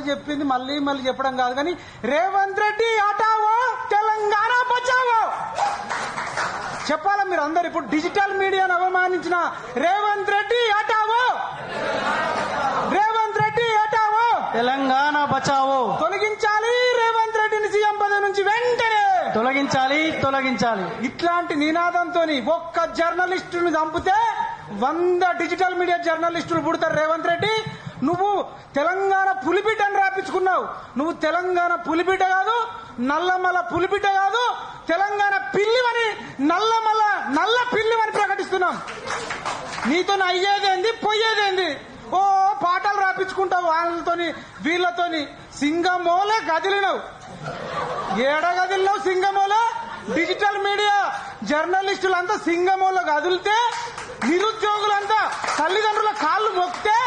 చెప్పింది మళ్ళీ మళ్ళీ చెప్పడం కాదు కానీ రేవంత్ రెడ్డి హటావో తెలంగాణ బచావో చెప్పాలా మీరు అందరు. ఇప్పుడు డిజిటల్ మీడియాను అవమానించిన రేవంత్ రెడ్డి హటావో, రేవంత్ రెడ్డి హటావో, తెలంగాణ బచావో. తొలగించాలి రేవంత్ రెడ్డిని సీఎం పదవి నుంచి వెంటనే తొలగించాలి, తొలగించాలి. ఇట్లాంటి నినాదంతో ఒక్క జర్నలిస్టుని చంపితే 100 డిజిటల్ మీడియా జర్నలిస్టులు పుడతారు. రేవంత్ రెడ్డి నువ్వు తెలంగాణ పులిబిడ్డని రాపించుకున్నావు. నువ్వు తెలంగాణ పులిబిడ్డ కాదు, నల్లమల పులిబిడ్డ కాదు, తెలంగాణ పిల్లివని నల్ల పిల్లివని ప్రకటిస్తున్నాం. నీతో అయ్యేదేంది పోయేదేంది? ఓ పాటలు రాపించుకుంటావు వాళ్ళతోని వీళ్ళతోని. సింగమోలే గదిలినవు, ఏడ గదిలినావు సింగమోలే. డిజిటల్ మీడియా జర్నలిస్టులంతా సింగమోలో కదిలితే, నిరుద్యోగులంతా తల్లిదండ్రుల కాళ్ళు మొక్కితే,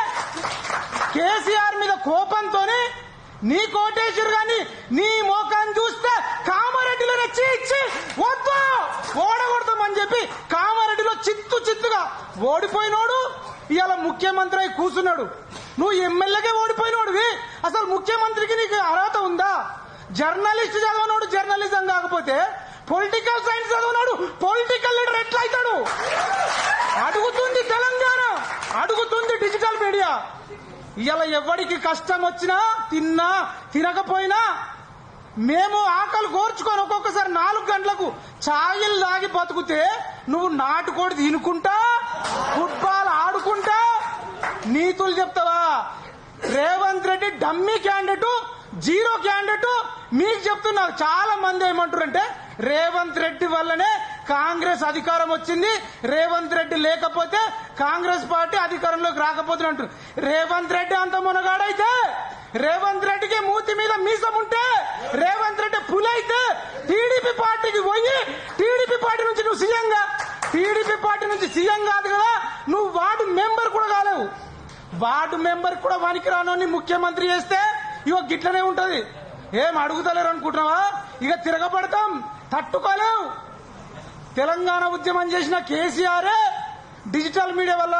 కేసీఆర్ మీద కోపంతో నీ కోటేశ్వరు గాని నీ మోకాన్ని చూస్తే కామారెడ్డిలో రెచ్చి ఇచ్చి వద్దు ఓడగొడతామని చెప్పి కామారెడ్డిలో చిత్తుగా ఓడిపోయినోడు ఇవాళ ముఖ్యమంత్రి అయి కూర్చున్నాడు. నువ్వు ఎమ్మెల్యేగా ఓడిపోయినోడివి, అసలు ముఖ్యమంత్రికి నీకు అర్హత ఉందా? జర్నలిస్ట్ చదవనోడు జర్నలిజం కాకపోతే పొలిటికల్ సైన్స్ చదవనోడు పొలిటికల్ లీడర్ ఎట్లా అవుతాడు? అడుగుతుంది తెలంగాణ, అడుగుతుంది డిజిటల్ మీడియా. ఇవాళ ఎవరికి కష్టం వచ్చినా తిన్నా తినకపోయినా మేము ఆకలి కోర్చుకొని ఒక్కొక్కసారి 4 గంటలకు ఛాయలు దాగి బతుకుతే నువ్వు నాటుకోడి తినుకుంటా ఫుట్బాల్ ఆడుకుంటా నీతులు చెప్తావా? Revanth Reddy dummy candidate, zero candidate. మీకు చెప్తున్నారు చాలా మంది ఏమంటారంటే రేవంత్ రెడ్డి వల్లనే కాంగ్రెస్ అధికారం వచ్చింది, రేవంత్ రెడ్డి లేకపోతే కాంగ్రెస్ పార్టీ అధికారంలోకి రాకపోతుంది అంటారు. రేవంత్ రెడ్డి అంత మునగాడైతే, రేవంత్ రెడ్డికి మూతి మీద మీసం ఉంటే, రేవంత్ రెడ్డి పులైతే టీడీపీ పార్టీకి పోయి టీడీపీ పార్టీ నుంచి నువ్వు సీఎంగా, టీడీపీ పార్టీ నుంచి సీఎం కాదు కదా, నువ్వు వార్డు మెంబర్ కూడా కాలేవు. వార్డు మెంబర్ కూడా పనికిరానోని ముఖ్యమంత్రి చేస్తే ఇగో గిట్లనే ఉంటది. ఏం అడుగుతలేరు అనుకుంటున్నావా? ఇక తిరగబడతాం, తట్టుకోలేవు. తెలంగాణ ఉద్యమం చేసిన కేసీఆరే డిజిటల్ మీడియా వల్ల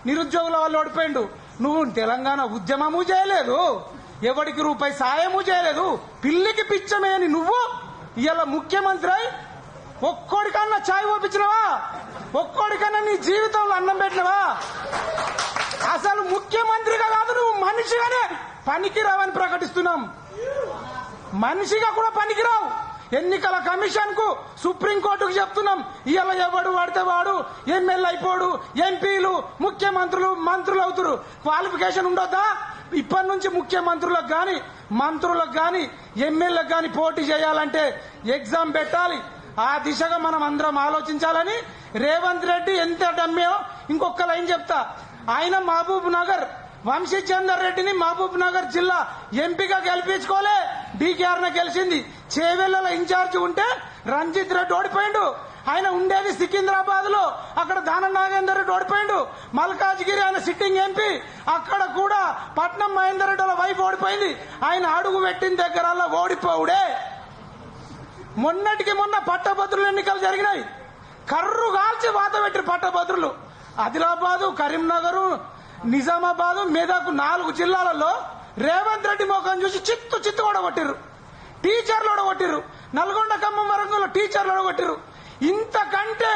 నిరుద్యోగుల వల్ల ఓడిపోయిండు. నువ్వు తెలంగాణ ఉద్యమము చేయలేదు, ఎవరికి రూపాయి సాయము చేయలేదు, పిల్లికి పిచ్చమేని నువ్వు ఇలా ముఖ్యమంత్రి ఒక్కోడికన్నా ఛాయ్ ఓపించినవా? ఒక్కోడికన్నా నీ జీవితంలో అన్నం పెట్టినవా? అసలు ముఖ్యమంత్రిగా కాదు, నువ్వు మనిషిగానే పనికిరావని ప్రకటిస్తున్నాం. మనిషిగా కూడా పనికిరావు. ఎన్నికల కమిషన్ కు సుప్రీంకోర్టుకు చెప్తున్నాం, ఇవాళ ఎవడు పడితే వాడు ఎమ్మెల్యే అయిపోడు, ఎంపీలు ముఖ్యమంత్రులు మంత్రులు అవుతారు. క్వాలిఫికేషన్ ఉండొద్దా? ఇప్పటి నుంచి ముఖ్యమంత్రులకు గాని మంత్రులకు గాని ఎమ్మెల్యేలకు గాని పోటీ చేయాలంటే ఎగ్జామ్ పెట్టాలి. ఆ దిశగా మనం అందరం ఆలోచించాలని. రేవంత్ రెడ్డి ఎంత డమ్మేయో ఇంకొక లైన్ చెప్తా. ఆయన మహబూబ్ నగర్ వంశీచందర్ రెడ్డిని మహబూబ్ నగర్ జిల్లా ఎంపీగా గెలిపించుకోలే, డీకేఆర్ గెలిచింది. చేవెళ్లలో ఇన్ఛార్జి ఉంటే రంజిత్ రెడ్డి ఓడిపోయిండు. ఆయన ఉండేది సికింద్రాబాద్ లో, అక్కడ దానం నాగేందర్ రెడ్డి ఓడిపోయిండు. మల్కాజ్గిరి ఆయన సిట్టింగ్ ఎంపీ, అక్కడ కూడా పట్నం మహేందర్ రెడ్డి వాళ్ళ వైఫ్ ఓడిపోయింది. ఆయన అడుగు పెట్టిన దగ్గర ఓడిపోవుడే. మొన్నటికి మొన్న పట్టభద్రుల ఎన్నికలు జరిగినాయి, కర్రు కాల్చి వాత పెట్టిరు పట్టభద్రులు. ఆదిలాబాదు, కరీంనగర్, నిజామాబాద్, మెదక్ 4 జిల్లాలలో రేవంత్ రెడ్డి మోకం చూసి చిత్తు ఓడగొట్టిరు. టీచర్లు ఓడగొట్టిరు. నల్గొండ ఖమ్మం వరంగల్లో టీచర్లు ఓడగొట్టిరు. ఇంతకంటే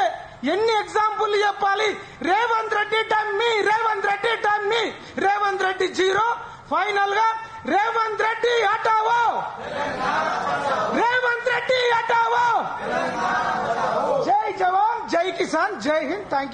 ఎన్ని ఎగ్జాంపుల్ చెప్పాలి? Revanth Reddy dummy, Revanth Reddy dummy, Revanth Reddy zero. Final గా రేవంత్ రెడ్డి హటావో, రేవంత్ రెడ్డి హటావో. జై జవాన్, జై కిసాన్, జై హింద్. Thank you.